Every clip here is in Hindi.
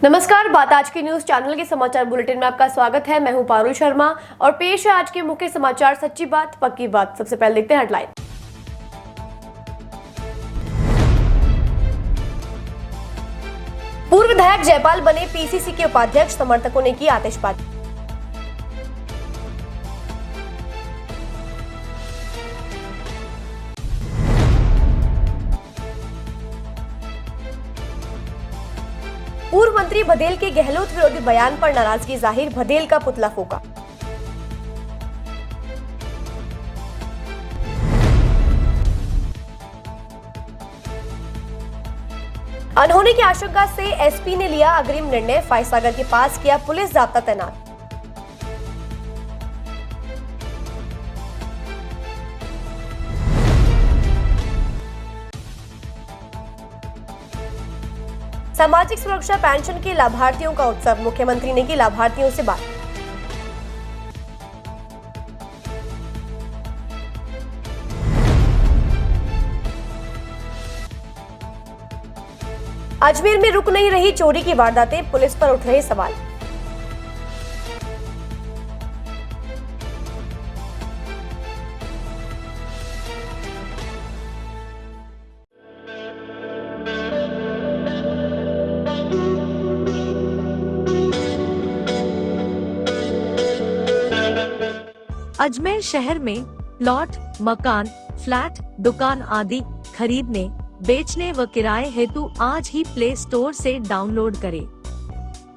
नमस्कार, बात आज की न्यूज चैनल के समाचार बुलेटिन में आपका स्वागत है। मैं हूं पारुल शर्मा और पेश है आज के मुख्य समाचार। सच्ची बात पक्की बात। सबसे पहले देखते हैं हेडलाइन। पूर्व विधायक जयपाल बने पीसीसी के उपाध्यक्ष, समर्थकों ने की आतिशबाजी। पूर्व मंत्री बघेल के गहलोत विरोधी बयान पर नाराजगी जाहिर, बघेल का पुतला फूंका। अनहोनी की आशंका से एसपी ने लिया अग्रिम निर्णय, फायसागर के पास किया पुलिस जाब्ता तैनात। सामाजिक सुरक्षा पेंशन के लाभार्थियों का उत्सव, मुख्यमंत्री ने की लाभार्थियों से बात। अजमेर में रुक नहीं रही चोरी की वारदातें, पुलिस पर उठ रहे सवाल। अजमेर शहर में प्लॉट, मकान, फ्लैट, दुकान आदि खरीदने, बेचने व किराए हेतु आज ही प्ले स्टोर से डाउनलोड करें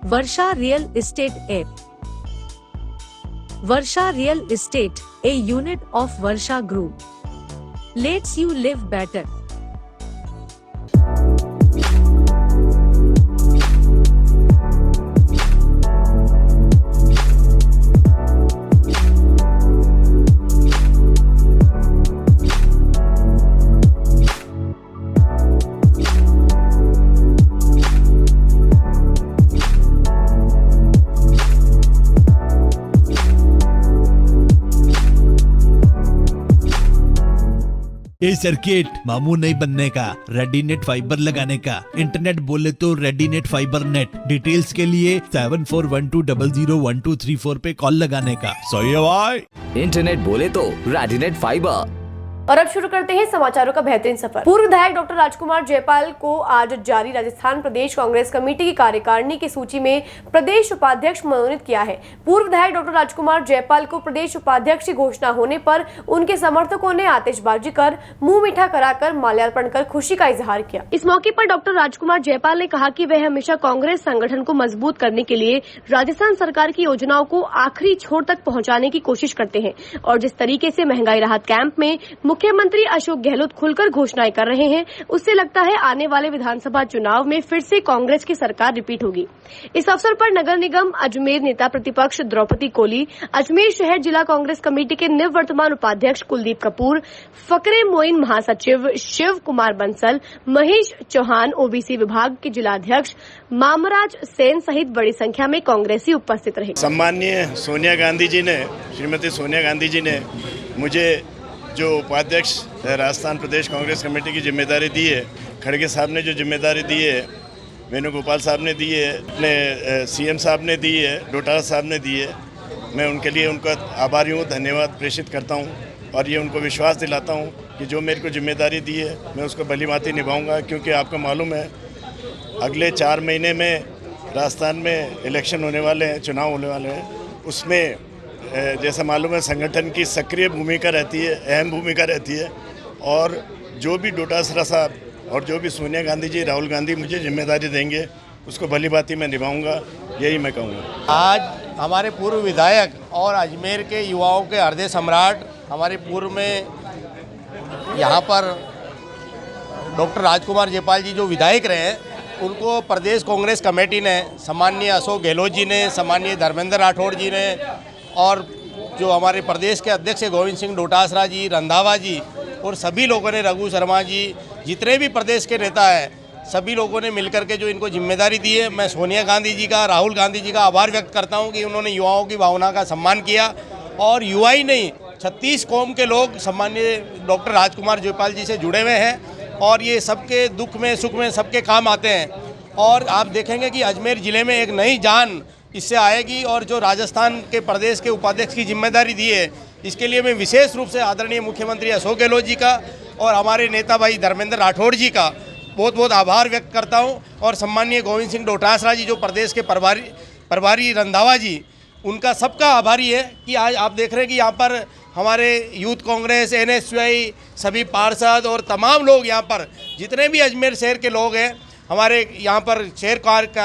Varsha real estate app. Varsha real estate, a unit of Varsha group, lets you live better. ये सर्किट मामू नहीं बनने का, रेडीनेट फाइबर लगाने का। इंटरनेट बोले तो रेडीनेट फाइबर नेट। डिटेल्स के लिए 7412001234 पे कॉल लगाने का। सही है भाई। इंटरनेट बोले तो रेडीनेट फाइबर। और अब शुरू करते हैं समाचारों का बेहतरीन सफर। पूर्व विधायक डॉक्टर राजकुमार जयपाल को आज जारी राजस्थान प्रदेश कांग्रेस कमेटी की कार्यकारिणी की सूची में प्रदेश उपाध्यक्ष मनोनीत किया है। पूर्व विधायक डॉक्टर राजकुमार जयपाल को प्रदेश उपाध्यक्ष की घोषणा होने पर उनके समर्थकों ने आतिशबाजी कर, मुंह मीठा कराकर, माल्यार्पण कर खुशी का इजहार किया। इस मौके पर डॉक्टर राजकुमार जयपाल ने कहा कि वह हमेशा कांग्रेस संगठन को मजबूत करने के लिए राजस्थान सरकार की योजनाओं को आखिरी छोर तक पहुंचाने की कोशिश करते हैं और जिस तरीके से महंगाई राहत कैंप में मुख्यमंत्री अशोक गहलोत खुलकर घोषणाएं कर रहे हैं, उससे लगता है आने वाले विधानसभा चुनाव में फिर से कांग्रेस की सरकार रिपीट होगी। इस अवसर पर नगर निगम अजमेर नेता प्रतिपक्ष द्रौपदी कोली, अजमेर शहर जिला कांग्रेस कमेटी के निवर्तमान उपाध्यक्ष कुलदीप कपूर, फकरे मोइन महासचिव शिव कुमार बंसल, महेश चौहान ओबीसी विभाग के जिलाध्यक्ष मामराज सेन सहित बड़ी संख्या में कांग्रेसी उपस्थित रहे। सम्माननीय सोनिया गांधी जी ने, श्रीमती सोनिया गांधी जी ने मुझे जो उपाध्यक्ष राजस्थान प्रदेश कांग्रेस कमेटी की जिम्मेदारी दी है, खड़गे साहब ने जो जिम्मेदारी दी है, वेणुगोपाल साहब ने दी है, अपने सीएम साहब ने दी है, डोटाला साहब ने दी है। मैं उनके लिए उनका आभारी हूँ, धन्यवाद प्रेषित करता हूँ और ये उनको विश्वास दिलाता हूँ कि जो मेरे को जिम्मेदारी दी है मैं उसको भलीभांति निभाऊँगा। क्योंकि आपको मालूम है अगले 4 महीने में राजस्थान में इलेक्शन होने वाले हैं, चुनाव होने वाले हैं। उसमें जैसा मालूम है संगठन की सक्रिय भूमिका रहती है, अहम भूमिका रहती है और जो भी डोटासरा साहब और जो भी सोनिया गांधी जी, राहुल गांधी मुझे जिम्मेदारी देंगे उसको भलीभांति मैं निभाऊंगा, यही मैं कहूँगा। आज हमारे पूर्व विधायक और अजमेर के युवाओं के हृदय सम्राट, हमारे पूर्व में यहाँ पर डॉक्टर राजकुमार जयपाल जी जो विधायक रहे हैं, उनको प्रदेश कांग्रेस कमेटी ने, सम्माननीय अशोक गहलोत जी ने, सम्माननीय धर्मेंद्र राठौड़ जी ने और जो हमारे प्रदेश के अध्यक्ष गोविंद सिंह डोटासरा जी, रंधावा जी और सभी लोगों ने, रघु शर्मा जी, जितने भी प्रदेश के नेता हैं, सभी लोगों ने मिलकर के जो इनको जिम्मेदारी दी है, मैं सोनिया गांधी जी का, राहुल गांधी जी का आभार व्यक्त करता हूं कि उन्होंने युवाओं की भावना का सम्मान किया और युवा ही नहीं 36 कौम के लोग सम्माननीय डॉक्टर राजकुमार जयपाल जी से जुड़े हुए हैं और ये सबके दुख में, सुख में सबके काम आते हैं और आप देखेंगे कि अजमेर ज़िले में एक नई जान इससे आएगी। और जो राजस्थान के प्रदेश के उपाध्यक्ष की जिम्मेदारी दी है, इसके लिए मैं विशेष रूप से आदरणीय मुख्यमंत्री अशोक गहलोत जी का और हमारे नेता भाई धर्मेंद्र राठौड़ जी का बहुत बहुत आभार व्यक्त करता हूं। और सम्माननीय गोविंद सिंह डोटासरा जी जो प्रदेश के प्रभारी रंधावा जी, उनका सबका आभारी है कि आज आप देख रहे हैं कि यहाँ पर हमारे यूथ कांग्रेस, NSY, सभी पार्षद और तमाम लोग यहाँ पर जितने भी अजमेर शहर के लोग हैं, हमारे यहाँ पर शहर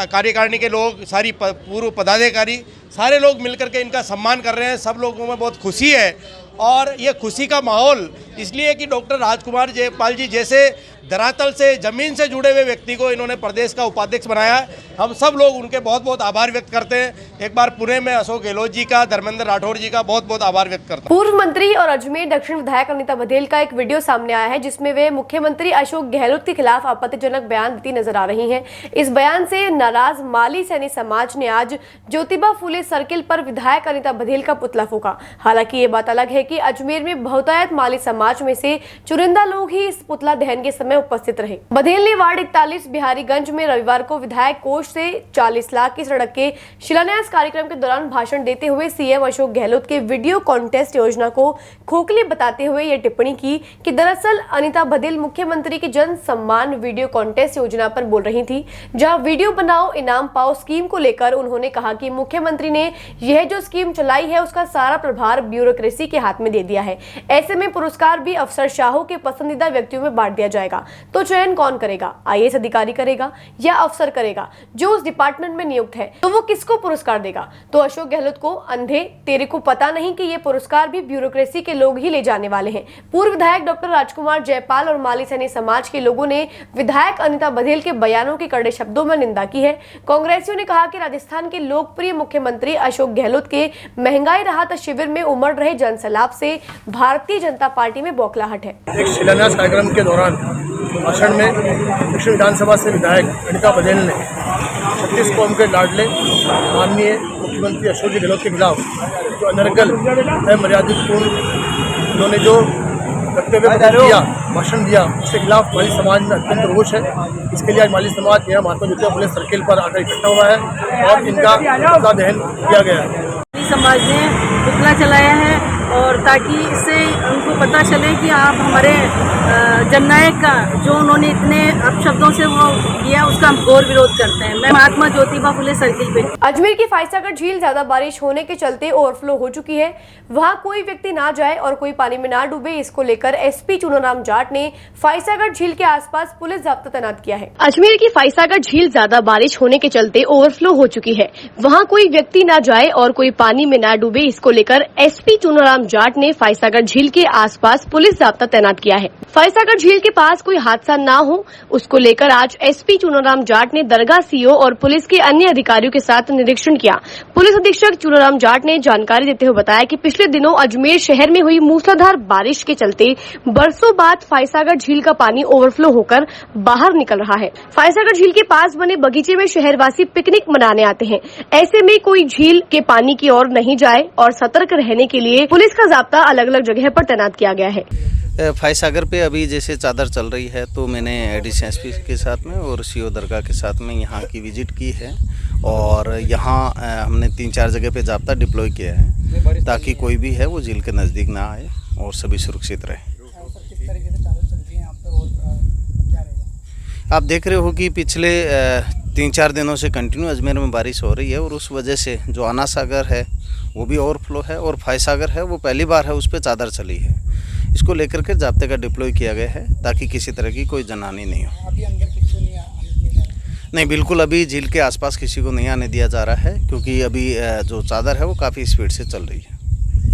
कार्यकारिणी के लोग, सारी पूर्व पदाधिकारी, सारे लोग मिलकर के इनका सम्मान कर रहे हैं। सब लोगों में बहुत खुशी है और ये खुशी का माहौल इसलिए कि डॉक्टर राजकुमार जयपाल जी जैसे धरातल से, ज़मीन से जुड़े हुए व्यक्ति को इन्होंने प्रदेश का उपाध्यक्ष बनाया। हम सब लोग उनके बहुत बहुत आभार व्यक्त करते हैं। एक बार पुणे में अशोक गहलोत जी का, धर्मेंद्र राठौड़ जी का बहुत बहुत आभार व्यक्त करता हूं। पूर्व मंत्री और अजमेर दक्षिण विधायक अनीता बघेल का एक वीडियो सामने आया है जिसमें वे मुख्यमंत्री अशोक गहलोत के खिलाफ आपत्तिजनक बयान देती नजर आ रही हैं। इस बयान से नाराज माली सैनी समाज ने आज ज्योतिबा फूले सर्किल पर विधायक अनीता बघेल का पुतला फूका। हालांकि ये बात अलग है कि अजमेर में बहुतायत माली समाज में से चुनिंदा लोग ही इस पुतला दहन के समय उपस्थित रहे। बघेल ने वार्ड 41 बिहारीगंज में रविवार को विधायक कोष से 40 लाख की सड़क के शिलान्यास कार्यक्रम के दौरान भाषण देते हुए सीएम अशोक गहलोत के वीडियो कॉन्टेस्ट योजना को खोखली बताते हुए ये टिप्पणी की कि दरअसल अनीता बघेल मुख्यमंत्री की जन सम्मान वीडियो कॉन्टेस्ट योजना पर बोल रही थी, जहां वीडियो बनाओ इनाम पाओ स्कीम को लेकर उन्होंने कहा कि मुख्यमंत्री ने यह जो स्कीम चलाई है उसका सारा प्रभार ब्यूरोक्रेसी के हाथ में दे दिया है। ऐसे में पुरस्कार भी अफसरशाहों के पसंदीदा व्यक्तियों में बांट दिया जाएगा। तो चयन कौन करेगा? IAS अधिकारी करेगा या अफसर करेगा जो उस डिपार्टमेंट में नियुक्त है? तो वो किसको पुरस्कार देगा? तो अशोक गहलोत को अंधे तेरे को पता नहीं कि ये पुरस्कार भी ब्यूरोक्रेसी के लोग ही ले जाने वाले हैं। पूर्व विधायक डॉक्टर राजकुमार जयपाल और माली सैनी समाज के लोगों ने विधायक अनीता बघेल के बयानों की कड़े शब्दों में निंदा की है। कांग्रेसियों ने कहा कि राजस्थान के लोकप्रिय मुख्यमंत्री अशोक गहलोत के महंगाई राहत शिविर में उमड़ रहे जनसैलाब से भारतीय जनता पार्टी में बौखलाहट है। एक शिलान्यास कार्यक्रम के दौरान भाषण में दक्षिण विधानसभा से विधायक अनीता बघेल ने 36 कौम के लाडले माननीय मुख्यमंत्री अशोक जी गहलोत के खिलाफ जो अनर्गल अमर्यादितपूर्ण उन्होंने जो वक्तव्य दिया, भाषण दिया, उसके खिलाफ माली समाज में अत्यंत रोष है। इसके लिए आज माली समाज यहाँ महात्मा ज्योतिबा फुले सर्किल पर आकर इकट्ठा हुआ है और इनका पुतला दहन किया गया है। समाज ने पुतला चलाया है और ताकि इससे उनको पता चले कि आप हमारे जननायक का जो उन्होंने इतने अपशब्दों से वो किया उसका हम घोर विरोध करते हैं। मैं महात्मा ज्योतिबा फुले सर्किल पे। अजमेर की फायसागर झील ज्यादा बारिश होने के चलते ओवरफ्लो हो चुकी है। वहां कोई व्यक्ति ना जाए और कोई पानी में ना डूबे, इसको लेकर SP चुनाराम जाट ने फायसागर झील के आसपास पुलिस जाब्ता तैनात किया है। अजमेर की फायसागर झील ज्यादा बारिश होने के चलते ओवरफ्लो हो चुकी है। वहाँ कोई व्यक्ति ना जाए और कोई पानी में ना डूबे, इसको लेकर SP चुनाराम जाट ने फायसागर झील के आसपास पुलिस जाब्ता तैनात किया है। फायसागर झील के पास कोई हादसा ना हो, उसको लेकर आज SP चुनाराम जाट ने दरगाह CO और पुलिस के अन्य अधिकारियों के साथ निरीक्षण किया। पुलिस अधीक्षक चुनाराम जाट ने जानकारी देते हुए बताया कि पिछले दिनों अजमेर शहर में हुई मूसलाधार बारिश के चलते बरसों बाद फायसागर झील का पानी ओवरफ्लो होकर बाहर निकल रहा है। फायसागर झील के पास बने बगीचे में शहरवासी पिकनिक मनाने आते हैं। ऐसे में कोई झील के पानी की ओर नहीं जाए और सतर्क रहने के लिए पुलिस का जाब्ता अलग अलग जगह पर तैनात किया गया है। फायसागर पे अभी जैसे चादर चल रही है तो मैंने एडिशनल SP के साथ में और CO दरगाह के साथ में यहाँ की विजिट की है और यहाँ हमने 3-4 जगह पे जाब्ता डिप्लॉय किया है ताकि कोई भी है वो झील के नज़दीक ना आए और सभी सुरक्षित रहे। आप देख रहे हो कि पिछले 3-4 दिनों से कंटिन्यू अजमेर में बारिश हो रही है और उस वजह से जो आना सागर है वो भी ओवरफ्लो है और फायसागर है वो पहली बार है उस पर चादर चली है। इसको लेकर के जाब्ते का डिप्लॉय किया गया है ताकि किसी तरह की कोई जनहानि नहीं हो। नहीं, बिल्कुल अभी झील के आसपास किसी को नहीं आने दिया जा रहा है क्योंकि अभी जो चादर है वो काफ़ी स्पीड से चल रही है।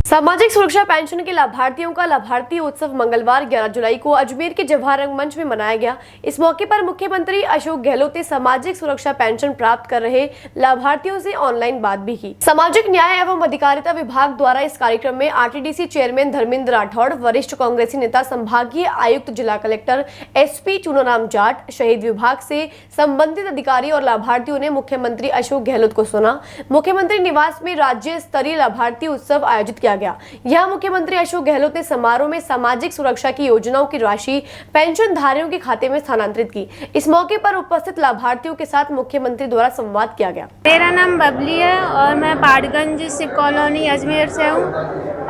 सामाजिक सुरक्षा पेंशन के लाभार्थियों का लाभार्थी उत्सव मंगलवार 11 जुलाई को अजमेर के जवाहर रंगमंच में मनाया गया। इस मौके पर मुख्यमंत्री अशोक गहलोत ने सामाजिक सुरक्षा पेंशन प्राप्त कर रहे लाभार्थियों से ऑनलाइन बात भी की। सामाजिक न्याय एवं अधिकारिता विभाग द्वारा इस कार्यक्रम में RTDC चेयरमैन धर्मेंद्र राठौड़, वरिष्ठ कांग्रेसी नेता, संभागीय आयुक्त, जिला कलेक्टर SP चुनाराम जाट, शहीद विभाग से संबंधित अधिकारी और लाभार्थियों ने मुख्यमंत्री अशोक गहलोत को सुना। मुख्यमंत्री निवास में राज्य स्तरीय लाभार्थी उत्सव आयोजित किया गया। यहां मुख्यमंत्री अशोक गहलोत ने समारोह में सामाजिक सुरक्षा की योजनाओं की राशि पेंशन धारियों के खाते में स्थानांतरित की। इस मौके पर उपस्थित लाभार्थियों के साथ मुख्यमंत्री द्वारा संवाद किया गया। मेरा नाम बबली है और मैं पाटगंज शिव कॉलोनी अजमेर से हूँ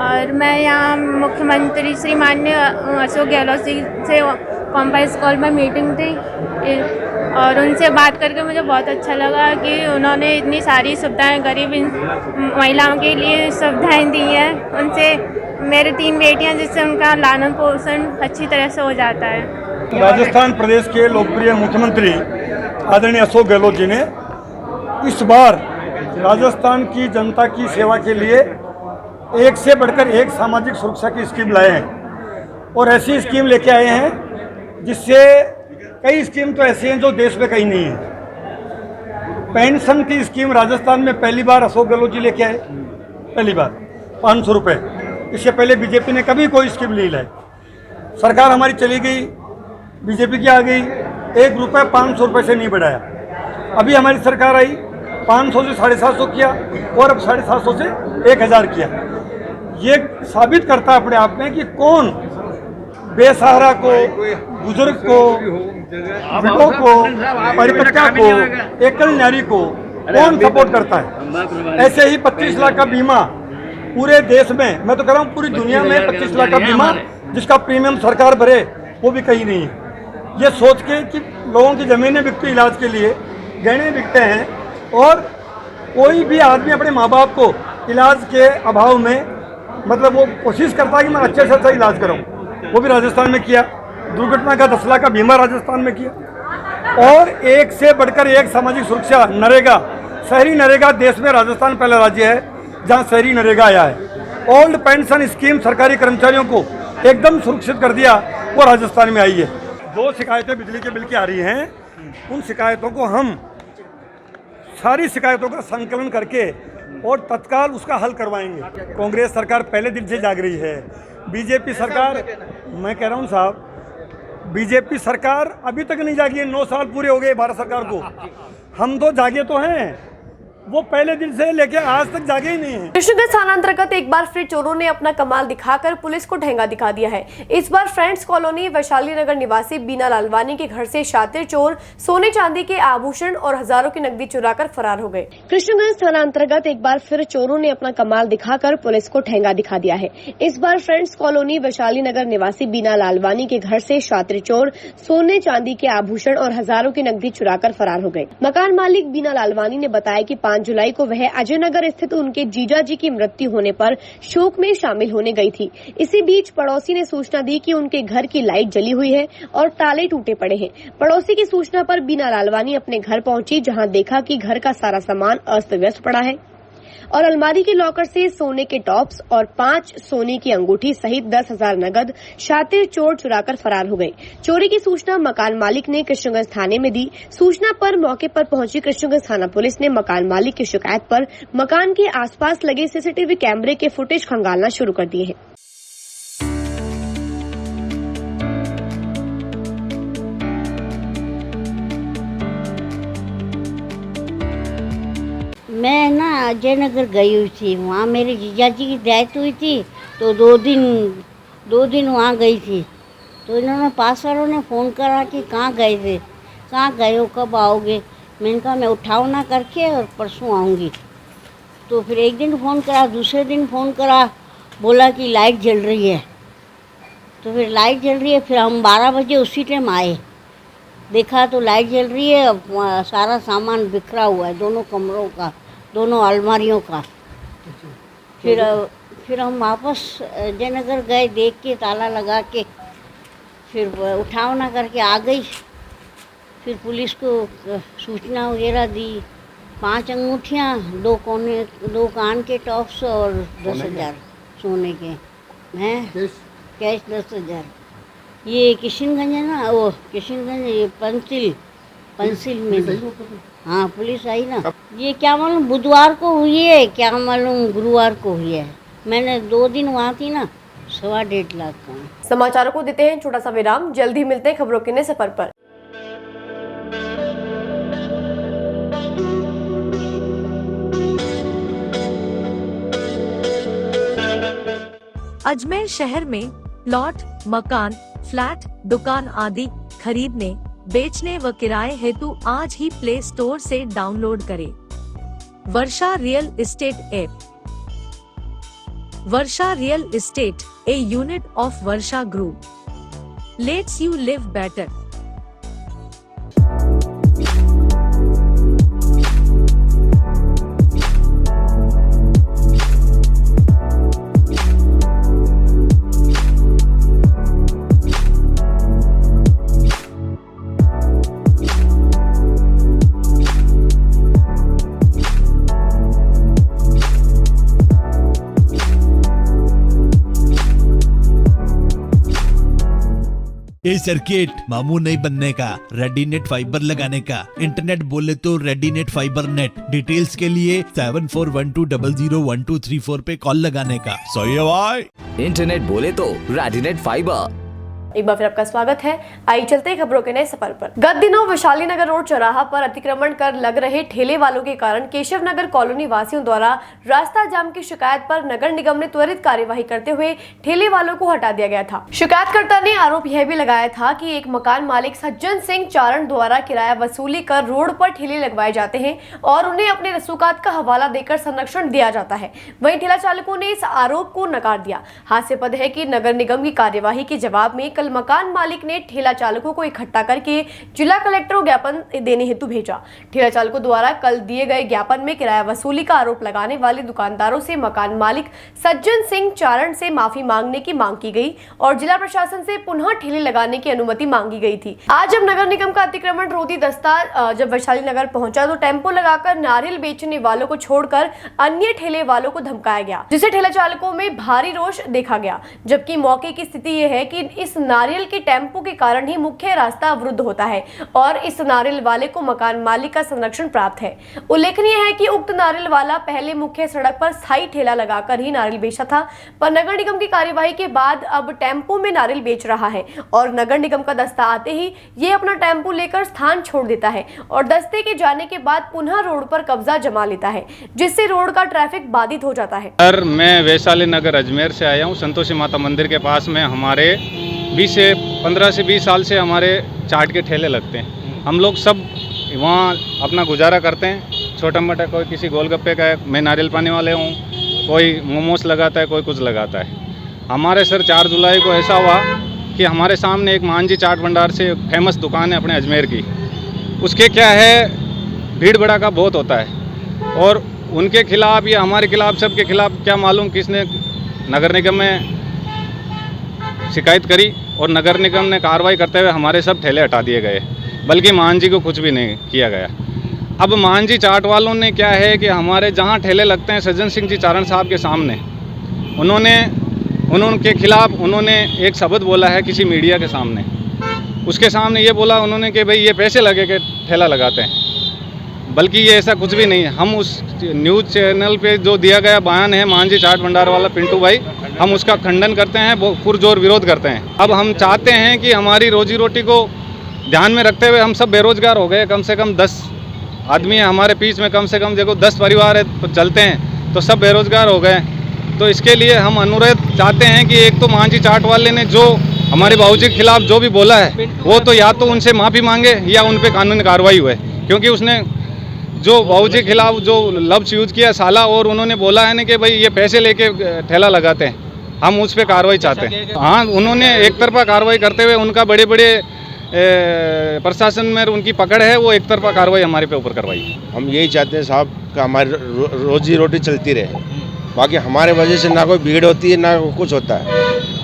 और मैं यहाँ मुख्यमंत्री श्री माननीय अशोक गहलोत जी से कॉन्फ्रेंस कॉल में मीटिंग थी और उनसे बात करके मुझे बहुत अच्छा लगा कि उन्होंने इतनी सारी सुविधाएं गरीब महिलाओं के लिए सुविधाएं दी हैं। उनसे मेरे 3 बेटियां जिससे उनका लालन पोषण अच्छी तरह से हो जाता है। राजस्थान प्रदेश के लोकप्रिय मुख्यमंत्री आदरणीय अशोक गहलोत जी ने इस बार राजस्थान की जनता की सेवा के लिए एक से बढ़कर एक सामाजिक सुरक्षा की स्कीम लाए हैं और ऐसी स्कीम लेके आए हैं जिससे कई स्कीम तो ऐसी हैं जो देश में कहीं नहीं है। पेंशन की स्कीम राजस्थान में पहली बार अशोक गहलोत जी लेके आए, पहली बार 500 रुपये। इससे पहले बीजेपी ने कभी कोई स्कीम नहीं लाई। सरकार हमारी चली गई, बीजेपी की आ गई, 1 रुपये 500 रुपये से नहीं बढ़ाया। अभी हमारी सरकार आई, 500 से 750 किया और अब 750 से 1000 किया। ये साबित करता है अपने आप में कि कौन बेसहारा को, बुजुर्ग को, विधवा को, परिपक्व को, एकल नारी को कौन सपोर्ट करता है। ऐसे ही 25 लाख का बीमा पूरे देश में, मैं तो कह रहा हूँ पूरी दुनिया में 25 लाख का बीमा जिसका प्रीमियम सरकार भरे वो भी कहीं नहीं है। ये सोच के कि लोगों की ज़मीनें बिकती इलाज के लिए, गहने बिकते हैं और कोई भी आदमी अपने माँ बाप को इलाज के अभाव में मतलब वो कोशिश करता है कि मैं अच्छे से अच्छा इलाज कराऊँ, वो भी राजस्थान में किया। दुर्घटना का 10 लाख का बीमा राजस्थान में किया और एक से बढ़कर एक सामाजिक सुरक्षा नरेगा, शहरी नरेगा देश में राजस्थान पहला राज्य है जहां शहरी नरेगा आया है। ओल्ड पेंशन स्कीम सरकारी कर्मचारियों को एकदम सुरक्षित कर दिया, वो राजस्थान में आई है। 2 शिकायतें बिजली के बिल की आ रही हैं, उन शिकायतों को हम सारी शिकायतों का संकलन करके और तत्काल उसका हल करवाएंगे। कांग्रेस सरकार पहले दिन से जाग रही है। बीजेपी सरकार, मैं कह रहा हूँ साहब, बीजेपी सरकार अभी तक नहीं जागी है। 9 साल पूरे हो गए भारत सरकार को। हम तो जागे तो हैं, वो पहले दिन से लेके आज तक जागे ही नहीं है। कृष्णगंज थाना अंतर्गत एक बार फिर चोरों ने अपना कमाल दिखाकर पुलिस को ठेंगा दिखा दिया है। इस बार फ्रेंड्स कॉलोनी वैशाली नगर निवासी बीना लालवानी के घर से शातिर चोर सोने चांदी के आभूषण और हजारों की नकदी चुराकर फरार हो गए। कृष्णगंज थाना अंतर्गत एक बार फिर चोरों ने अपना कमाल दिखाकर पुलिस को ठेंगा दिखा दिया है। इस बार फ्रेंड्स कॉलोनी वैशाली नगर निवासी बीना लालवानी के घर से शातिर चोर सोने चांदी के आभूषण और हजारों की नकदी चुराकर फरार हो गए। मकान मालिक बीना लालवानी ने बताया कि 5 जुलाई को वह अजय नगर स्थित उनके जीजा जी की मृत्यु होने पर शोक में शामिल होने गई थी। इसी बीच पड़ोसी ने सूचना दी कि उनके घर की लाइट जली हुई है और ताले टूटे पड़े हैं। पड़ोसी की सूचना पर बीना लालवानी अपने घर पहुंची, जहां देखा कि घर का सारा सामान अस्त व्यस्त पड़ा है और अलमारी के लॉकर से सोने के टॉप्स और 5 सोने की अंगूठी सहित 10,000 नगद शातिर चोर चुराकर फरार हो गए। चोरी की सूचना मकान मालिक ने कृष्णगंज थाने में दी। सूचना पर मौके पर पहुंची कृष्णगंज थाना पुलिस ने मकान मालिक की शिकायत पर मकान के आसपास लगे सीसीटीवी कैमरे के फुटेज खंगालना शुरू कर दिए हैं। मैं ना अजय नगर गई हुई थी, वहाँ मेरे जीजा जी की डेथ हुई थी तो 2 दिन वहाँ गई थी। तो इन्होंने पास वालों ने फ़ोन करा कि कहाँ गए थे, कहाँ गए हो, कब आओगे। मैंने कहा मैं उठाओ ना करके और परसों आऊँगी। तो फिर एक दिन फ़ोन करा, दूसरे दिन फ़ोन करा, बोला कि लाइट जल रही है। तो फिर लाइट जल रही है, फिर हम 12 बजे उसी टाइम आए, देखा तो लाइट जल रही है, सारा सामान बिखरा हुआ है, दोनों कमरों का, दोनों अलमारियों का। फिर हम वापस जयनगर गए, देख के ताला लगा के फिर उठाव ना करके आ गई। फिर पुलिस को सूचना वगैरह दी। 5 अंगूठियाँ, 2 कान के टॉप्स और 10,000 सोने के हैं, कैश 10,000। ये किशनगंज है ना, वो किशनगंज, ये पंसिल में। हाँ पुलिस आई ना। ये क्या मालूम बुधवार को हुई है, क्या मालूम गुरुवार को हुई है। मैंने 2 दिन वहाँ थी ना, 1.5 लाख का। समाचारों को देते हैं छोटा सा विराम, जल्दी मिलते हैं खबरों के नए सफर पर। अजमेर शहर में प्लॉट, मकान, फ्लैट, दुकान आदि खरीदने, बेचने व किराए हेतु आज ही प्ले स्टोर से डाउनलोड करें Varsha real estate app. Varsha real estate, a unit of Varsha Group, lets you live better. ए सर्किट मामू नहीं बनने का, रेडीनेट फाइबर लगाने का, इंटरनेट बोले तो रेडीनेट फाइबर नेट। डिटेल्स के लिए 7412001234 पे कॉल लगाने का। सही है भाई। इंटरनेट बोले तो रेडीनेट फाइबर। एक बार फिर आपका स्वागत है। आइए चलते हैं खबरों के नए सफर पर। गत दिनों वैशाली नगर रोड चौराहा पर अतिक्रमण कर लग रहे ठेले वालों के कारण केशव नगर कॉलोनी वासियों द्वारा रास्ता जाम की शिकायत पर नगर निगम ने त्वरित कार्यवाही करते हुए ठेले वालों को हटा दिया गया था। शिकायतकर्ता ने आरोप यह भी लगाया था कि एक मकान मालिक सज्जन सिंह चारण द्वारा किराया वसूली कर रोड पर ठेले लगवाए जाते हैं और उन्हें अपने रसूखात का हवाला देकर संरक्षण दिया जाता है। वहीं ठेला चालकों ने इस आरोप को नकार दिया। हास्यास्पद है कि नगर निगम की कार्यवाही के जवाब में कल मकान मालिक ने ठेला चालकों को इकट्ठा करके जिला कलेक्टर को ज्ञापन देने हेतु भेजा। ठेला चालकों द्वारा कल दिए गए ज्ञापन में किराया वसूली का आरोप लगाने वाले दुकानदारों से मकान मालिक सज्जन सिंह चारण से माफी मांगने की मांग की गई और जिला प्रशासन से पुनः ठेले लगाने की अनुमति मांगी गई थी। आज जब नगर निगम का अतिक्रमण रोधी दस्ता जब वैशाली नगर पहुंचा तो टेम्पो लगाकर नारियल बेचने वालों को छोड़कर अन्य ठेले वालों को धमकाया गया, जिससे ठेला चालकों में भारी रोष देखा गया। जबकि मौके की स्थिति यह है कि इस नारियल के टेम्पो के कारण ही मुख्य रास्ता अवरुद्ध होता है और इस नारियल वाले को मकान मालिक का संरक्षण प्राप्त है। उल्लेखनीय है कि उक्त नारियल वाला पहले मुख्य सड़क पर स्थायी ठेला लगाकर ही नारियल बेचा था, पर नगर निगम की कार्यवाही के बाद अब टेम्पो में नारियल बेच रहा है और नगर निगम का दस्ता आते ही ये अपना टेम्पो लेकर स्थान छोड़ देता है और दस्ते के जाने के बाद पुनः रोड पर कब्जा जमा लेता है, जिससे रोड का ट्रैफिक बाधित हो जाता है। सर, मैं वैशाली नगर अजमेर से आया हूँ। संतोषी माता मंदिर के पास में हमारे 15 से 20 साल से हमारे चाट के ठेले लगते हैं। हम लोग सब वहाँ अपना गुजारा करते हैं। छोटा मोटा कोई किसी गोलगप्पे का है, मैं नारियल पानी वाले हूँ, कोई मोमोस लगाता है, कोई कुछ लगाता है। हमारे सर 4 जुलाई को ऐसा हुआ कि हमारे सामने एक मांझी चाट भंडार से फेमस दुकान है अपने अजमेर की। उसके क्या है, भीड़ भड़ाका बहुत होता है और उनके खिलाफ या हमारे खिलाफ, सबके खिलाफ क्या मालूम किसने नगर निगम में शिकायत करी और नगर निगम ने कार्रवाई करते हुए हमारे सब ठेले हटा दिए गए, बल्कि मान जी को कुछ भी नहीं किया गया। अब मान जी चाट वालों ने क्या है कि हमारे जहां ठेले लगते हैं सज्जन सिंह जी चारण साहब के सामने, उनके खिलाफ उन्होंने एक शब्द बोला है किसी मीडिया के सामने। उसके सामने ये बोला उन्होंने कि भाई ये पैसे लगे के ठेला लगाते हैं, बल्कि ये ऐसा कुछ भी नहीं है। हम उस न्यूज़ चैनल पे जो दिया गया बयान है मांझी चाट भंडार वाला पिंटू भाई, हम उसका खंडन करते हैं, पुरजोर विरोध करते हैं। अब हम चाहते हैं कि हमारी रोजी रोटी को ध्यान में रखते हुए हम सब बेरोजगार हो गए। कम से कम 10 आदमी है हमारे बीच में, कम से कम देखो 10 परिवार है तो चलते हैं, तो सब बेरोजगार हो गए। तो इसके लिए हम अनुरोध चाहते हैं कि एक तो मांझी चाट वाले ने जो हमारे बाबूजी के खिलाफ जो भी बोला है वो तो या तो उनसे माफ़ी मांगे या उन पर कानूनी कार्रवाई हुए, क्योंकि उसने जो बाबूजी के खिलाफ जो लफ्ज़ यूज़ किया साला, और उन्होंने बोला है ना कि भाई ये पैसे लेके ठेला लगाते हैं, हम उस पर कार्रवाई चाहते हैं। हाँ, उन्होंने एक तरफा कार्रवाई करते हुए उनका बड़े बड़े प्रशासन में उनकी पकड़ है, वो एक तरफा कार्रवाई हमारे पे ऊपर करवाई। हम यही चाहते हैं साहब कि हमारी रोजी रोटी चलती रहे, बाकी हमारे वजह से ना कोई भीड़ होती है ना कुछ होता है।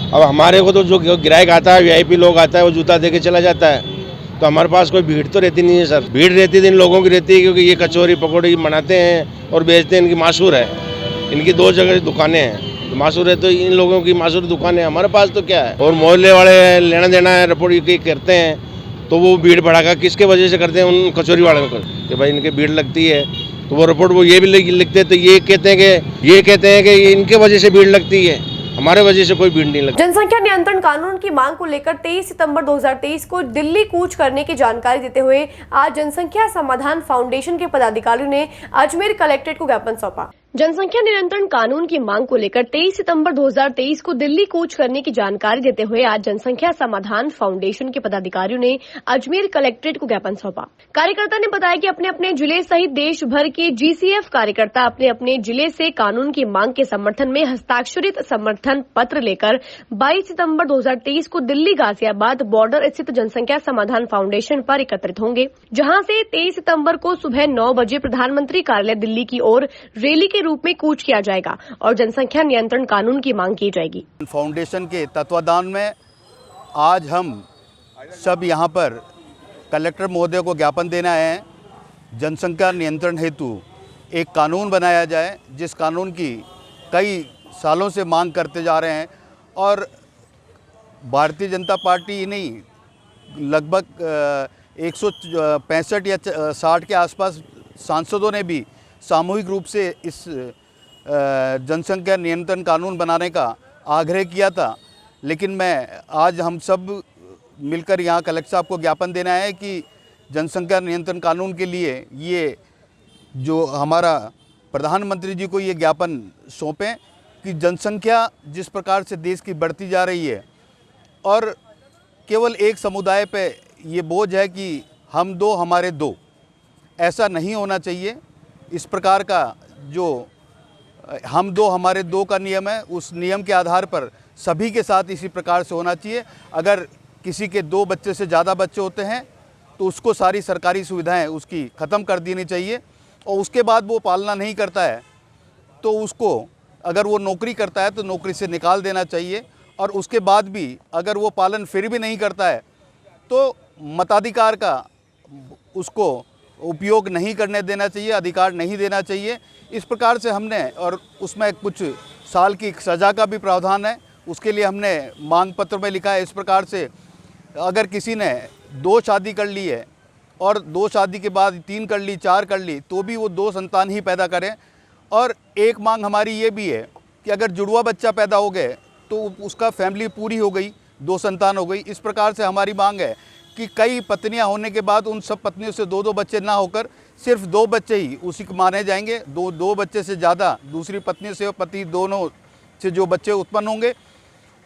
अब हमारे को तो जो ग्राहक आता है, वीआईपी लोग आता है, वो जूता दे के चला जाता है, तो हमारे पास कोई भीड़ तो रहती नहीं है सर। भीड़ रहती है इन लोगों की रहती है, क्योंकि ये कचौरी पकौड़ी बनाते हैं और बेचते हैं, इनकी मशहूर है। इनकी 2 जगह दुकानें हैं, तो मशहूर है, तो इन लोगों की मशहूर दुकानें, हमारे पास तो क्या है। और मोहल्ले वाले लेना देना है रिपोर्ट करते हैं, तो वो भीड़ भड़ाका किसके वजह से करते हैं, उन कचौरी वालों को, कि भाई इनकी भीड़ लगती है, तो वो रिपोर्ट वो ये भी लिखते हैं, तो ये कहते हैं कि इनके वजह से भीड़ लगती है, हमारे वजह से कोई भीड़ नहीं लगती। जनसंख्या नियंत्रण कानून की मांग को लेकर 23 सितंबर 2023 को दिल्ली कूच करने की जानकारी देते हुए आज जनसंख्या समाधान फाउंडेशन के पदाधिकारियों ने अजमेर कलेक्ट्रेट को ज्ञापन सौंपा। जनसंख्या नियंत्रण कानून की मांग को लेकर 23 सितंबर 2023 को दिल्ली कूच करने की जानकारी देते हुए आज जनसंख्या समाधान फाउंडेशन के पदाधिकारियों ने अजमेर कलेक्ट्रेट को ज्ञापन सौंपा। कार्यकर्ता ने बताया कि अपने अपने जिले सहित देश भर के GCF कार्यकर्ता अपने अपने जिले से कानून की मांग के समर्थन में हस्ताक्षरित समर्थन पत्र लेकर 22 सितंबर 2023 को दिल्ली गाजियाबाद बॉर्डर स्थित जनसंख्या समाधान फाउंडेशन पर एकत्रित होंगे, जहां से 23 सितंबर को सुबह 9 बजे प्रधानमंत्री कार्यालय दिल्ली की ओर रैली के रूप में कूच किया जाएगा और जनसंख्या नियंत्रण कानून की मांग की जाएगी। फाउंडेशन के तत्वाधान में आज हम सब यहाँ पर कलेक्टर महोदय को ज्ञापन देना है। जनसंख्या नियंत्रण हेतु एक कानून बनाया जाए, जिस कानून की कई सालों से मांग करते जा रहे हैं और भारतीय जनता पार्टी नहीं, लगभग 165 या 60 के आसपास सांसदों ने भी सामूहिक रूप से इस जनसंख्या नियंत्रण कानून बनाने का आग्रह किया था। लेकिन मैं आज हम सब मिलकर यहाँ कलेक्टर साहब को ज्ञापन देना है कि जनसंख्या नियंत्रण कानून के लिए ये जो हमारा प्रधानमंत्री जी को ये ज्ञापन सौंपें कि जनसंख्या जिस प्रकार से देश की बढ़ती जा रही है और केवल एक समुदाय पे ये बोझ है कि हम दो हमारे दो, ऐसा नहीं होना चाहिए। इस प्रकार का जो हम दो हमारे दो का नियम है, उस नियम के आधार पर सभी के साथ इसी प्रकार से होना चाहिए। अगर किसी के 2 बच्चे से ज़्यादा बच्चे होते हैं तो उसको सारी सरकारी सुविधाएं उसकी ख़त्म कर देनी चाहिए और उसके बाद वो पालना नहीं करता है तो उसको, अगर वो नौकरी करता है तो नौकरी से निकाल देना चाहिए और उसके बाद भी अगर वो पालन फिर भी नहीं करता है तो मताधिकार का उसको उपयोग नहीं करने देना चाहिए, अधिकार नहीं देना चाहिए। इस प्रकार से हमने, और उसमें कुछ साल की सज़ा का भी प्रावधान है, उसके लिए हमने मांग पत्र में लिखा है इस प्रकार से, अगर किसी ने 2 शादी कर ली है और 2 शादी के बाद 3 कर ली, 4 कर ली, तो भी वो 2 संतान ही पैदा करें। और एक मांग हमारी ये भी है कि अगर जुड़वा बच्चा पैदा हो गए तो उसका फैमिली पूरी हो गई, 2 संतान हो गई। इस प्रकार से हमारी मांग है कि कई पत्नियां होने के बाद उन सब पत्नियों से 2-2 बच्चे ना होकर सिर्फ 2 बच्चे ही उसी को माने जाएंगे। 2 बच्चे से ज़्यादा दूसरी पत्नी से और पति दोनों से जो बच्चे उत्पन्न होंगे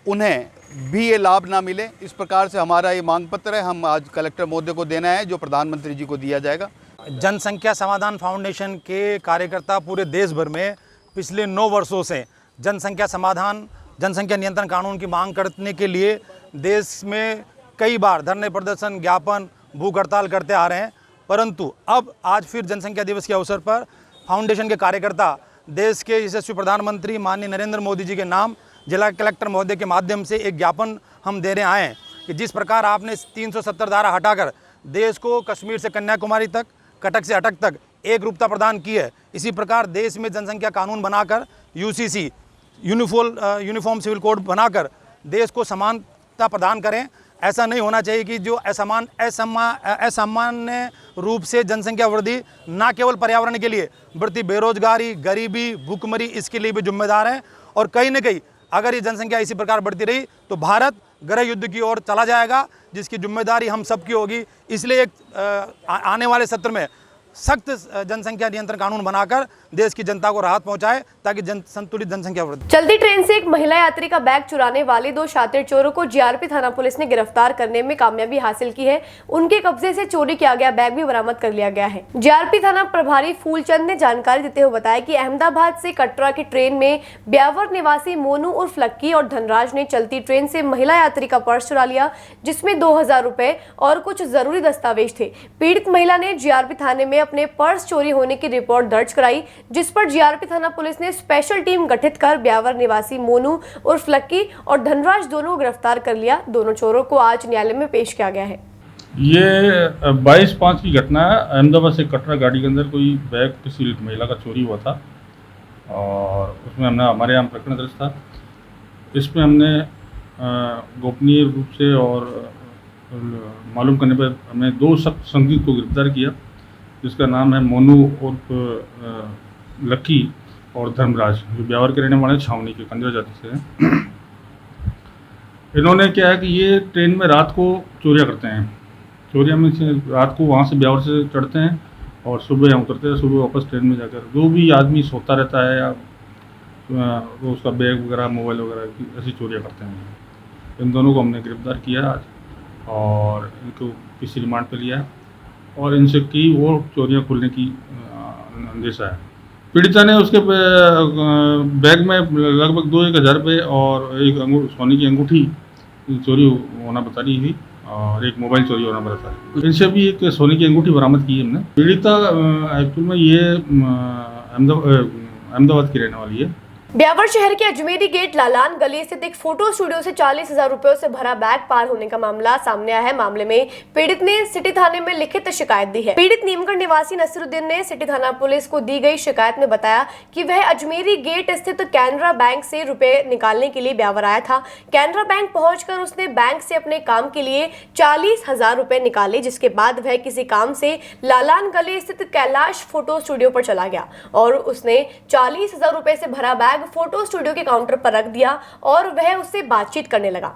उन्हें भी ये लाभ ना मिले। इस प्रकार से हमारा ये मांग पत्र है, हम आज कलेक्टर महोदय को देना है, जो प्रधानमंत्री जी को दिया जाएगा। जनसंख्या समाधान फाउंडेशन के कार्यकर्ता पूरे देश भर में पिछले 9 वर्षों से जनसंख्या समाधान, जनसंख्या नियंत्रण कानून की मांग करने के लिए देश में कई बार धरने प्रदर्शन, ज्ञापन, भूख हड़ताल करते आ रहे हैं। परंतु अब आज फिर जनसंख्या दिवस के अवसर पर फाउंडेशन के कार्यकर्ता देश के यशस्वी प्रधानमंत्री माननीय नरेंद्र मोदी जी के नाम जिला कलेक्टर महोदय के माध्यम से एक ज्ञापन हम देने आए हैं कि जिस प्रकार आपने 370 धारा हटाकर देश को कश्मीर से कन्याकुमारी तक, कटक से अटक तक एक रूपता प्रदान की है, इसी प्रकार देश में जनसंख्या कानून बनाकर UCC यूनिफॉर्म सिविल कोड बनाकर देश को समानता प्रदान करें। ऐसा नहीं होना चाहिए कि जो असामान्य रूप से जनसंख्या वृद्धि न केवल पर्यावरण के लिए बढ़ती बेरोजगारी, गरीबी, भूखमरी, इसके लिए भी जिम्मेदार है। और कहीं न कहीं अगर ये जनसंख्या इसी प्रकार बढ़ती रही तो भारत गृह युद्ध की ओर चला जाएगा, जिसकी जिम्मेदारी हम सबकी होगी। इसलिए एक आने वाले सत्र में सख्त जनसंख्या नियंत्रण कानून बनाकर देश की जनता को राहत पहुंचाए ताकि संतुलित जनसंख्या वृद्धि। चलती ट्रेन से एक महिला यात्री का बैग चुराने वाले 2 शातिर चोरों को GRP थाना पुलिस ने गिरफ्तार करने में कामयाबी हासिल की है। उनके कब्जे से चोरी किया गया बैग भी बरामद कर लिया गया है। GRP थाना प्रभारी फूलचंद ने जानकारी देते हुए बताया कि अहमदाबाद से कटरा की ट्रेन में ब्यावर निवासी मोनू उर्फ लक्की और धनराज ने चलती ट्रेन से महिला यात्री का पर्स चुरा लिया, जिसमें 2000 रुपए और कुछ जरूरी दस्तावेज थे। पीड़ित महिला ने GRP थाने में अपने पर्स चोरी होने की रिपोर्ट दर्ज कराई, जिस पर GRP थाना पुलिस ने स्पेशल टीम गठित कर ब्यावर निवासी मोनू उर्फ लक्की और धनराज दोनों को गिरफ्तार कर लिया। दोनों चोरों को आज न्यायालय में पेश किया गया है। ये 22/5 की घटना है। अहमदाबाद से कटरा गाड़ी के अंदर कोई बैग किसी महिला का चोरी हुआ था और उसमें हमारे यहाँ प्रकरण दर्ज था। इसमें हमने गोपनीय रूप से और मालूम करने पर हमने 2 संदिग्ध को गिरफ्तार किया, जिसका नाम है मोनू उर्फ लक्की और धर्मराज, जो ब्यावर के रहने वाले छावनी के कंजरा जाति से हैं। इन्होंने क्या है कि ये ट्रेन में रात को चोरियाँ करते हैं। चोरियाँ में से रात को वहाँ से ब्यावर से चढ़ते हैं और सुबह यहाँ उतरते हैं, सुबह वापस ट्रेन में जाकर जो भी आदमी सोता रहता है या वो उसका बैग वगैरह मोबाइल वगैरह की ऐसी चोरियाँ करते हैं। इन दोनों को हमने गिरफ्तार किया आज और इनको किसी रिमांड पे लिया है और इनसे की वो चोरियाँ खुलने की अंदेशा है। पीड़िता ने उसके बैग में लगभग 2-1 हज़ार रुपये और एक सोने की अंगूठी चोरी होना बता रही थी और एक मोबाइल चोरी होना बता रही। इनसे भी एक सोने की अंगूठी बरामद की है हमने। पीड़िता एक्चुअल में ये अहमदाबाद की रहने वाली है। ब्यावर शहर के अजमेरी गेट लालान गली स्थित एक फोटो स्टूडियो से 40,000 रुपयों से भरा बैग पार होने का मामला सामने आया है। मामले में पीड़ित ने सिटी थाने में लिखित शिकायत दी है। पीड़ित नीमगढ़ निवासी नसीरुद्दीन ने सिटी थाना पुलिस को दी गई शिकायत में बताया कि वह अजमेरी गेट स्थित कैनरा बैंक से रुपए निकालने के लिए ब्यावर आया था। कैनरा बैंक पहुंचकर उसने बैंक से अपने काम के लिए 40,000 रुपए निकाले, जिसके बाद वह किसी काम से लालान गली स्थित कैलाश फोटो स्टूडियो पर चला गया और उसने 40,000 रुपए से भरा बैग फोटो स्टूडियो के काउंटर पर रख दिया और वह उससे बातचीत करने लगा।